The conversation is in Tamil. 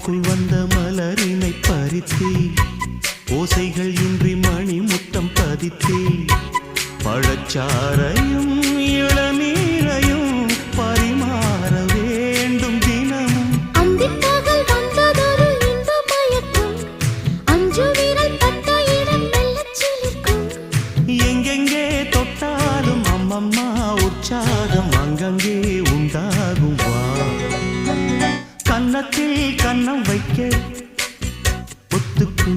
ஓடைக்குள் வந்த மலரினை பறித்தே ஓசைகள் இன்றி மணி முத்தம் பதித்தே பழச்சாரையும் இளநீரையும் பரிமாற வேண்டும் தினமும். அந்திப்பகல் வந்ததொரு இன்ப மயக்கம், அஞ்சு விரல் பட்ட இடம் மெல்லச் சிலிர்க்கும். எங்கெங்கே தொட்டாலும் அம்மம்மா உற்சாகம் அங்கங்கே உண்டாகும். வா கன்னத்தில் கன்னம் வைக்க ஒத்துக்கு